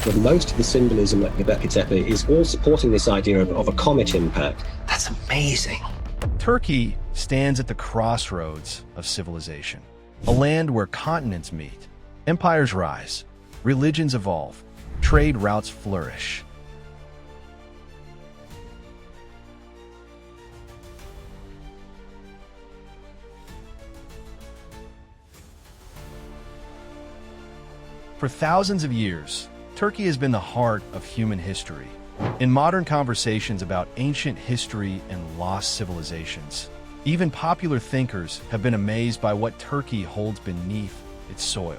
but most of the symbolism at Göbekli Tepe is all supporting this idea of a comet impact. That's amazing. Turkey stands at the crossroads of civilization, a land where continents meet, empires rise, religions evolve, trade routes flourish. For thousands of years, Turkey has been the heart of human history. In modern conversations about ancient history and lost civilizations, even popular thinkers have been amazed by what Turkey holds beneath its soil.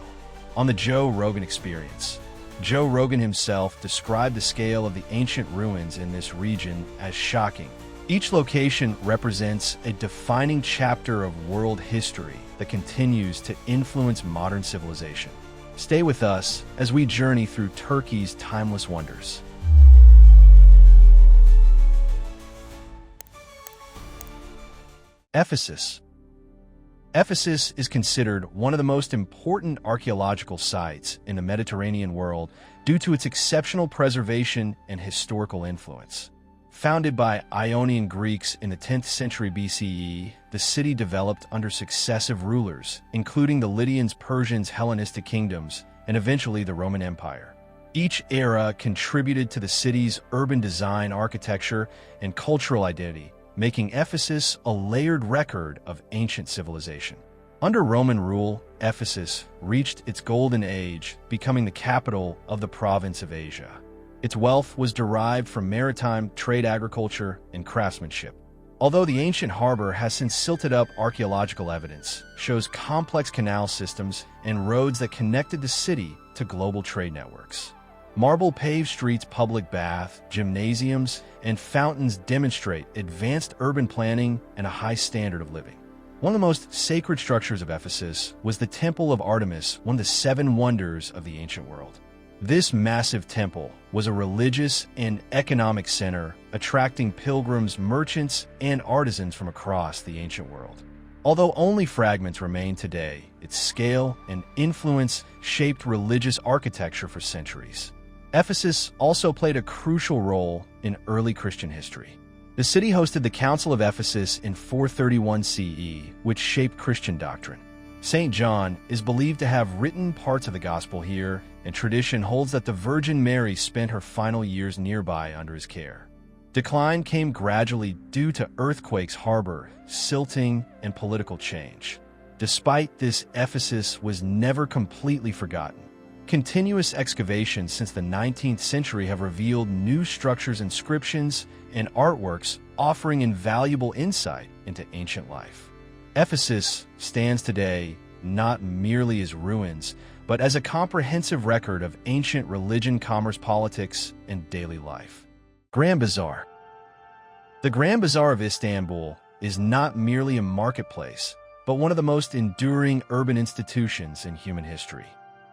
On the Joe Rogan Experience, Joe Rogan himself described the scale of the ancient ruins in this region as shocking. Each location represents a defining chapter of world history that continues to influence modern civilization. Stay with us as we journey through Turkey's timeless wonders. Ephesus. Ephesus is considered one of the most important archaeological sites in the Mediterranean world due to its exceptional preservation and historical influence. Founded by Ionian Greeks in the 10th century BCE, the city developed under successive rulers, including the Lydians, Persians, Hellenistic kingdoms, and eventually the Roman Empire. Each era contributed to the city's urban design, architecture, and cultural identity, making Ephesus a layered record of ancient civilization. Under Roman rule, Ephesus reached its golden age, becoming the capital of the province of Asia. Its wealth was derived from maritime trade, agriculture, and craftsmanship. Although the ancient harbor has since silted up, archaeological evidence shows complex canal systems and roads that connected the city to global trade networks. Marble-paved streets, public bath, gymnasiums, and fountains demonstrate advanced urban planning and a high standard of living. One of the most sacred structures of Ephesus was the Temple of Artemis, one of the 7 wonders of the ancient world. This massive temple was a religious and economic center, attracting pilgrims, merchants, and artisans from across the ancient world. Although only fragments remain today, its scale and influence shaped religious architecture for centuries. Ephesus also played a crucial role in early Christian history. The city hosted the Council of Ephesus in 431 CE, which shaped Christian doctrine. St. John is believed to have written parts of the Gospel here, and tradition holds that the Virgin Mary spent her final years nearby under his care. Decline came gradually due to earthquakes, harbor, silting, and political change. Despite this, Ephesus was never completely forgotten. Continuous excavations since the 19th century have revealed new structures, inscriptions, and artworks offering invaluable insight into ancient life. Ephesus stands today not merely as ruins, but as a comprehensive record of ancient religion, commerce, politics, and daily life. Grand Bazaar. The Grand Bazaar of Istanbul is not merely a marketplace, but one of the most enduring urban institutions in human history.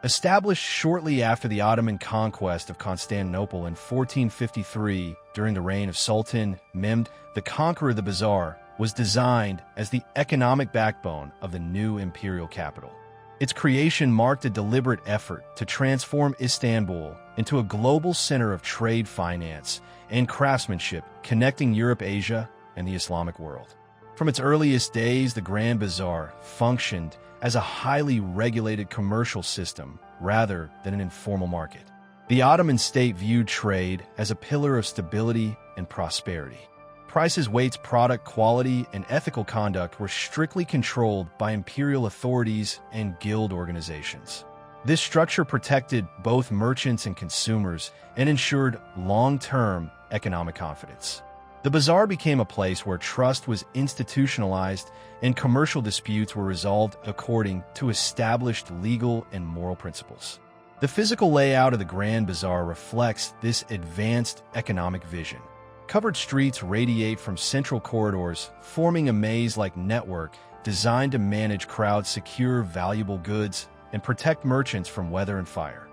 Established shortly after the Ottoman conquest of Constantinople in 1453 during the reign of Sultan Mehmed the Conqueror, the bazaar was designed as the economic backbone of the new imperial capital. Its creation marked a deliberate effort to transform Istanbul into a global center of trade, finance, and craftsmanship, connecting Europe, Asia, and the Islamic world. From its earliest days, the Grand Bazaar functioned as a highly regulated commercial system rather than an informal market. The Ottoman state viewed trade as a pillar of stability and prosperity. Prices, weights, product quality, and ethical conduct were strictly controlled by imperial authorities and guild organizations. This structure protected both merchants and consumers and ensured long-term economic confidence. The bazaar became a place where trust was institutionalized and commercial disputes were resolved according to established legal and moral principles. The physical layout of the Grand Bazaar reflects this advanced economic vision. Covered streets radiate from central corridors, forming a maze-like network designed to manage crowds, secure valuable goods, and protect merchants from weather and fire.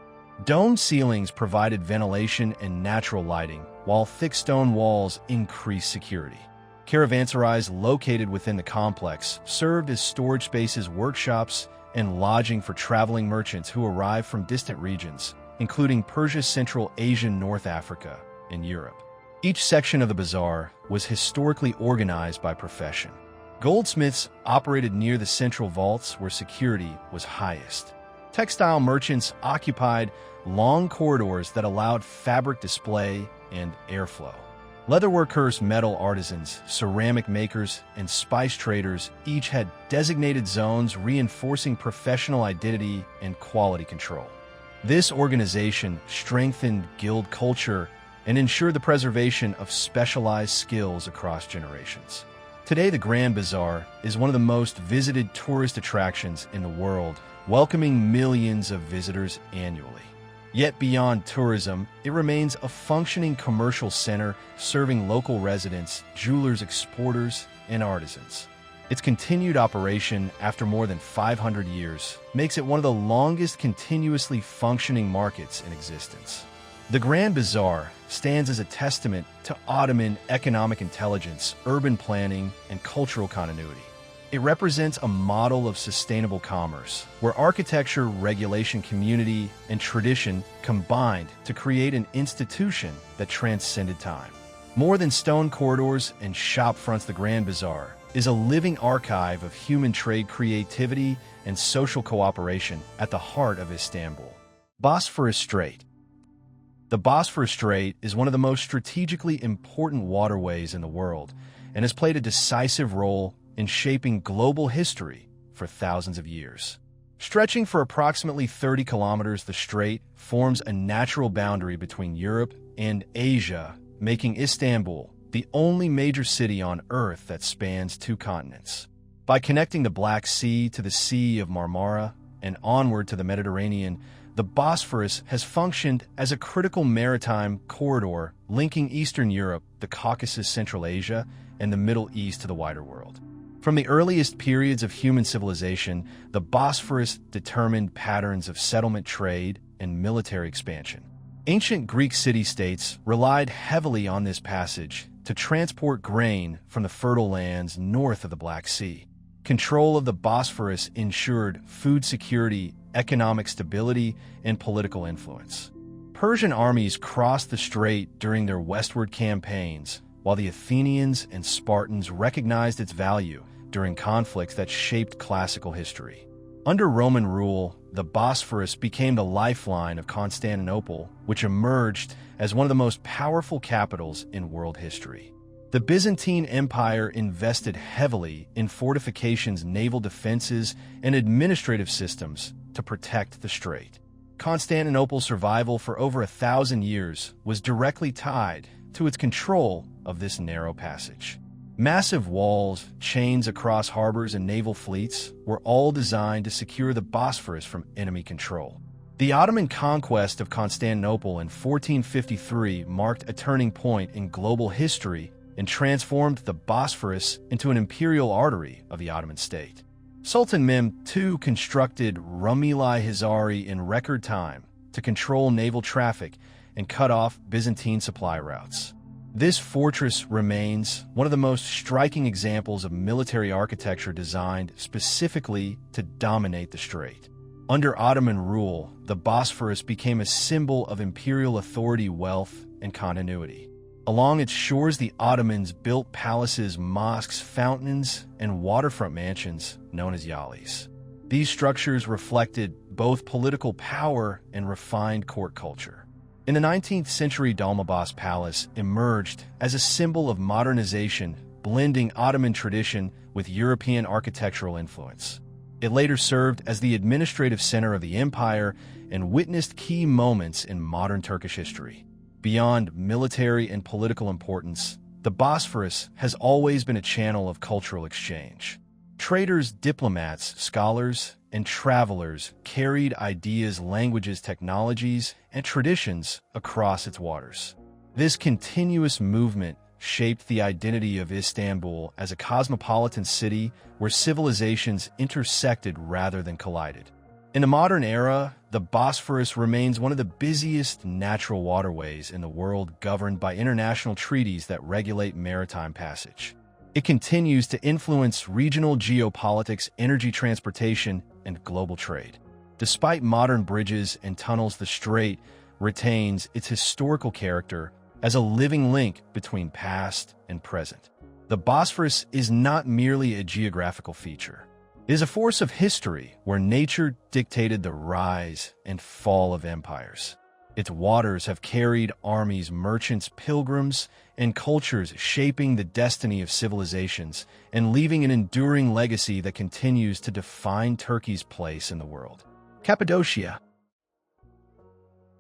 Domed ceilings provided ventilation and natural lighting, while thick stone walls increased security. Caravanserais located within the complex served as storage spaces, workshops, and lodging for traveling merchants who arrived from distant regions, including Persia, Central Asia, North Africa, and Europe. Each section of the bazaar was historically organized by profession. Goldsmiths operated near the central vaults where security was highest. Textile merchants occupied long corridors that allowed fabric display and airflow. Leatherworkers, metal artisans, ceramic makers, and spice traders each had designated zones reinforcing professional identity and quality control. This organization strengthened guild culture and ensured the preservation of specialized skills across generations. Today, the Grand Bazaar is one of the most visited tourist attractions in the world, welcoming millions of visitors annually. Yet beyond tourism, it remains a functioning commercial center serving local residents, jewelers, exporters, and artisans. Its continued operation after more than 500 years makes it one of the longest continuously functioning markets in existence. The Grand Bazaar stands as a testament to Ottoman economic intelligence, urban planning, and cultural continuity. It represents a model of sustainable commerce, where architecture, regulation, community, and tradition combined to create an institution that transcended time. More than stone corridors and shop fronts, the Grand Bazaar is a living archive of human trade, creativity, and social cooperation at the heart of Istanbul. Bosphorus Strait. The Bosphorus Strait is one of the most strategically important waterways in the world and has played a decisive role in shaping global history for thousands of years. Stretching for approximately 30 kilometers, the strait forms a natural boundary between Europe and Asia, making Istanbul the only major city on Earth that spans two continents. By connecting the Black Sea to the Sea of Marmara and onward to the Mediterranean, the Bosphorus has functioned as a critical maritime corridor linking Eastern Europe, the Caucasus, Central Asia, and the Middle East to the wider world. From the earliest periods of human civilization, the Bosphorus determined patterns of settlement, trade, and military expansion. Ancient Greek city-states relied heavily on this passage to transport grain from the fertile lands north of the Black Sea. Control of the Bosphorus ensured food security, economic stability, and political influence. Persian armies crossed the strait during their westward campaigns, while the Athenians and Spartans recognized its value during conflicts that shaped classical history. Under Roman rule, the Bosphorus became the lifeline of Constantinople, which emerged as one of the most powerful capitals in world history. The Byzantine Empire invested heavily in fortifications, naval defenses, and administrative systems to protect the strait. Constantinople's survival for over 1,000 years was directly tied to its control of this narrow passage. Massive walls, chains across harbors, and naval fleets were all designed to secure the Bosphorus from enemy control. The Ottoman conquest of Constantinople in 1453 marked a turning point in global history and transformed the Bosphorus into an imperial artery of the Ottoman state. Sultan Mehmed II constructed Rumeli Hisari in record time to control naval traffic and cut off Byzantine supply routes. This fortress remains one of the most striking examples of military architecture designed specifically to dominate the strait. Under Ottoman rule, the Bosphorus became a symbol of imperial authority, wealth, and continuity. Along its shores, the Ottomans built palaces, mosques, fountains, and waterfront mansions known as yalis. These structures reflected both political power and refined court culture. In the 19th century, Dolmabahce Palace emerged as a symbol of modernization, blending Ottoman tradition with European architectural influence. It later served as the administrative center of the empire and witnessed key moments in modern Turkish history. Beyond military and political importance, the Bosphorus has always been a channel of cultural exchange. Traders, diplomats, scholars, and travelers carried ideas, languages, technologies, and traditions across its waters. This continuous movement shaped the identity of Istanbul as a cosmopolitan city where civilizations intersected rather than collided. In the modern era, the Bosphorus remains one of the busiest natural waterways in the world, governed by international treaties that regulate maritime passage. It continues to influence regional geopolitics, energy, transportation, and global trade. Despite modern bridges and tunnels, the strait retains its historical character as a living link between past and present. The Bosphorus is not merely a geographical feature. It is a force of history where nature dictated the rise and fall of empires. Its waters have carried armies, merchants, pilgrims, and cultures, shaping the destiny of civilizations and leaving an enduring legacy that continues to define Turkey's place in the world. Cappadocia.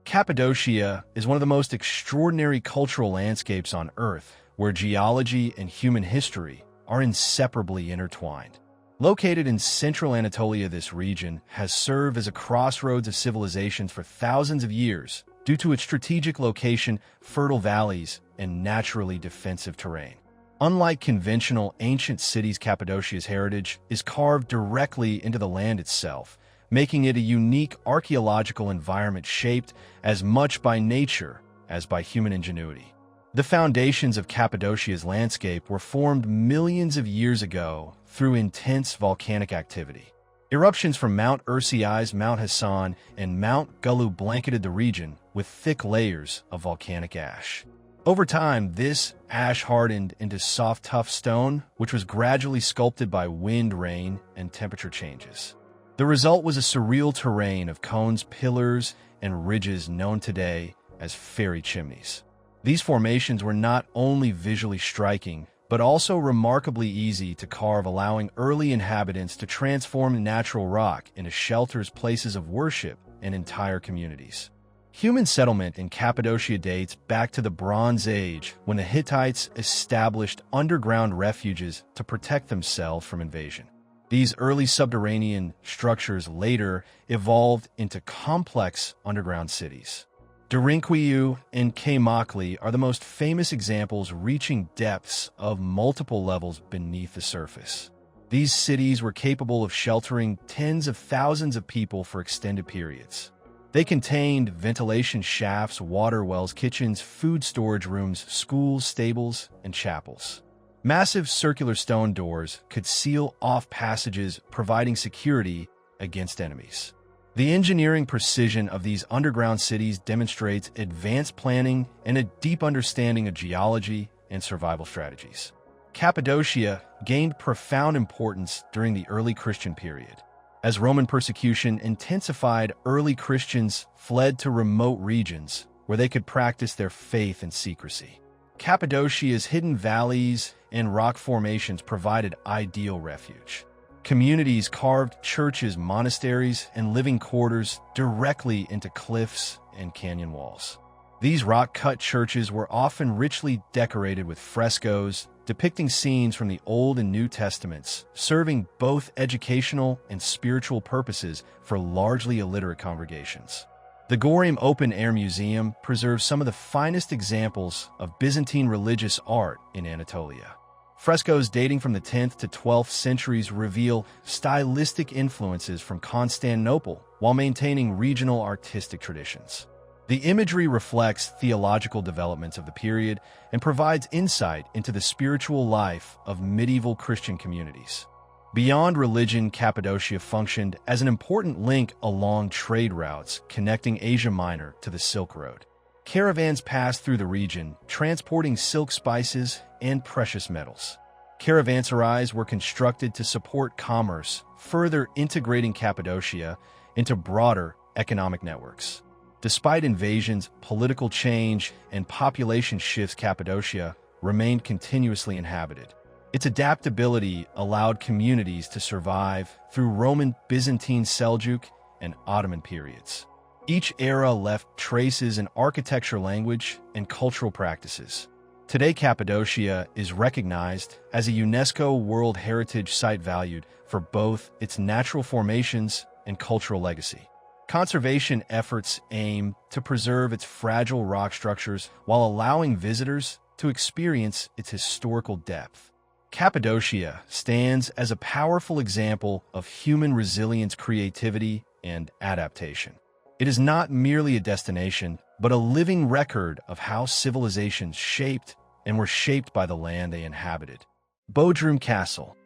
Cappadocia is one of the most extraordinary cultural landscapes on Earth, where geology and human history are inseparably intertwined. Located in central Anatolia, this region has served as a crossroads of civilizations for thousands of years due to its strategic location, fertile valleys, and naturally defensive terrain. Unlike conventional ancient cities, Cappadocia's heritage is carved directly into the land itself, making it a unique archaeological environment shaped as much by nature as by human ingenuity. The foundations of Cappadocia's landscape were formed millions of years ago through intense volcanic activity. Eruptions from Mount Erciyes, Mount Hassan, and Mount Gulu blanketed the region with thick layers of volcanic ash. Over time, this ash hardened into soft, tough stone, which was gradually sculpted by wind, rain, and temperature changes. The result was a surreal terrain of cones, pillars, and ridges known today as fairy chimneys. These formations were not only visually striking, but also remarkably easy to carve, allowing early inhabitants to transform natural rock into shelters, places of worship, and entire communities. Human settlement in Cappadocia dates back to the Bronze Age, when the Hittites established underground refuges to protect themselves from invasion. These early subterranean structures later evolved into complex underground cities. Derinkuyu and Pamukkale are the most famous examples, reaching depths of multiple levels beneath the surface. These cities were capable of sheltering tens of thousands of people for extended periods. They contained ventilation shafts, water wells, kitchens, food storage rooms, schools, stables, and chapels. Massive circular stone doors could seal off passages, providing security against enemies. The engineering precision of these underground cities demonstrates advanced planning and a deep understanding of geology and survival strategies. Cappadocia gained profound importance during the early Christian period. As Roman persecution intensified, early Christians fled to remote regions where they could practice their faith in secrecy. Cappadocia's hidden valleys and rock formations provided ideal refuge. Communities carved churches, monasteries, and living quarters directly into cliffs and canyon walls. These rock-cut churches were often richly decorated with frescoes depicting scenes from the Old and New Testaments, serving both educational and spiritual purposes for largely illiterate congregations. The Gorim Open-Air Museum preserves some of the finest examples of Byzantine religious art in Anatolia. Frescoes dating from the 10th to 12th centuries reveal stylistic influences from Constantinople while maintaining regional artistic traditions. The imagery reflects theological developments of the period and provides insight into the spiritual life of medieval Christian communities. Beyond religion, Cappadocia functioned as an important link along trade routes connecting Asia Minor to the Silk Road. Caravans passed through the region, transporting silk, spices, and precious metals. Caravanserais were constructed to support commerce, further integrating Cappadocia into broader economic networks. Despite invasions, political change, and population shifts, Cappadocia remained continuously inhabited. Its adaptability allowed communities to survive through Roman, Byzantine, Seljuk, and Ottoman periods. Each era left traces in architecture, language, and cultural practices. Today, Cappadocia is recognized as a UNESCO World Heritage Site valued for both its natural formations and cultural legacy. Conservation efforts aim to preserve its fragile rock structures while allowing visitors to experience its historical depth. Cappadocia stands as a powerful example of human resilience, creativity, and adaptation. It is not merely a destination, but a living record of how civilizations shaped and were shaped by the land they inhabited. Bodrum Castle.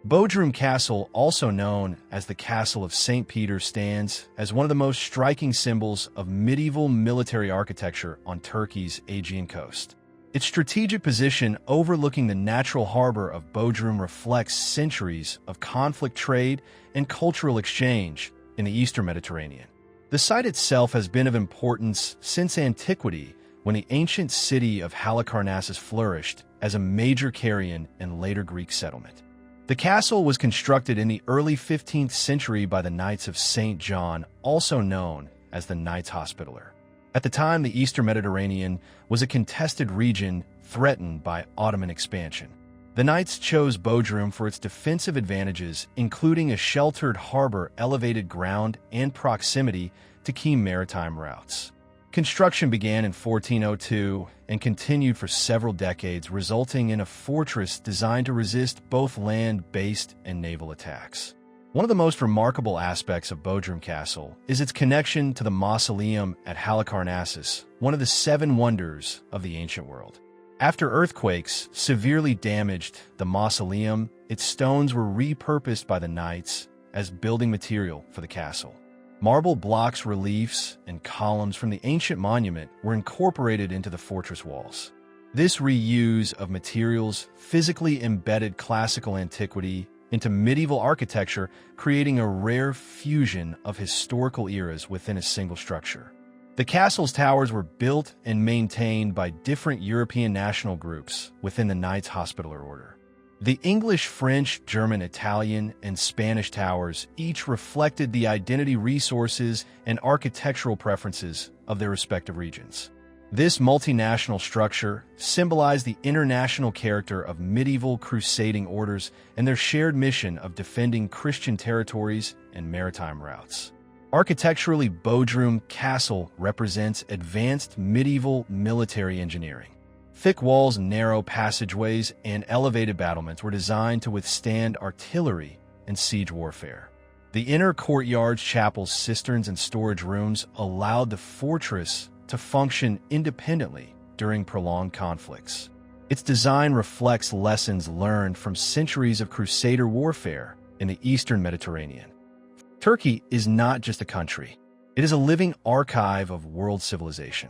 Bodrum Castle, also known as the Castle of St. Peter, stands as one of the most striking symbols of medieval military architecture on Turkey's Aegean coast. Its strategic position overlooking the natural harbor of Bodrum reflects centuries of conflict, trade, and cultural exchange in the Eastern Mediterranean. The site itself has been of importance since antiquity, when the ancient city of Halicarnassus flourished as a major Carian and later Greek settlement. The castle was constructed in the early 15th century by the Knights of St. John, also known as the Knights Hospitaller. At the time, the Eastern Mediterranean was a contested region threatened by Ottoman expansion. The Knights chose Bodrum for its defensive advantages, including a sheltered harbor, elevated ground, and proximity to key maritime routes. Construction began in 1402 and continued for several decades, resulting in a fortress designed to resist both land-based and naval attacks. One of the most remarkable aspects of Bodrum Castle is its connection to the mausoleum at Halicarnassus, one of the seven wonders of the ancient world. After earthquakes severely damaged the mausoleum, its stones were repurposed by the Knights as building material for the castle. Marble blocks, reliefs, and columns from the ancient monument were incorporated into the fortress walls. This reuse of materials physically embedded classical antiquity into medieval architecture, creating a rare fusion of historical eras within a single structure. The castle's towers were built and maintained by different European national groups within the Knights Hospitaller Order. The English, French, German, Italian, and Spanish towers each reflected the identity, resources, and architectural preferences of their respective regions. This multinational structure symbolized the international character of medieval crusading orders and their shared mission of defending Christian territories and maritime routes. Architecturally, Bodrum Castle represents advanced medieval military engineering. Thick walls, narrow passageways, and elevated battlements were designed to withstand artillery and siege warfare. The inner courtyards, chapels, cisterns, and storage rooms allowed the fortress to function independently during prolonged conflicts. Its design reflects lessons learned from centuries of crusader warfare in the Eastern Mediterranean. Turkey is not just a country. It is a living archive of world civilization.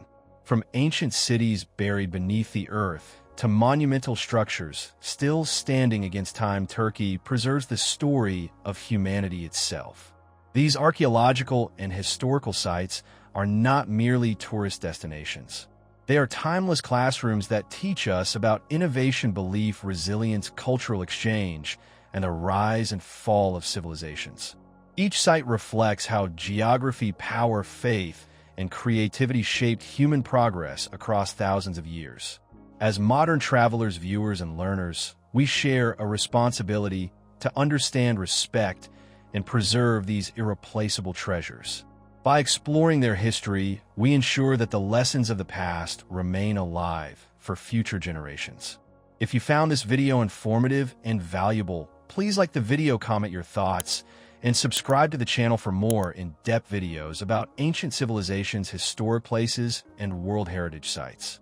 From ancient cities buried beneath the earth to monumental structures still standing against time, Turkey preserves the story of humanity itself. These archaeological and historical sites are not merely tourist destinations. They are timeless classrooms that teach us about innovation, belief, resilience, cultural exchange, and the rise and fall of civilizations. Each site reflects how geography, power, faith, and creativity shaped human progress across thousands of years. As modern travelers, viewers, and learners, we share a responsibility to understand, respect, and preserve these irreplaceable treasures. By exploring their history, we ensure that the lessons of the past remain alive for future generations. If you found this video informative and valuable, please like the video, comment your thoughts, and subscribe to the channel for more in-depth videos about ancient civilizations, historic places, and World Heritage sites.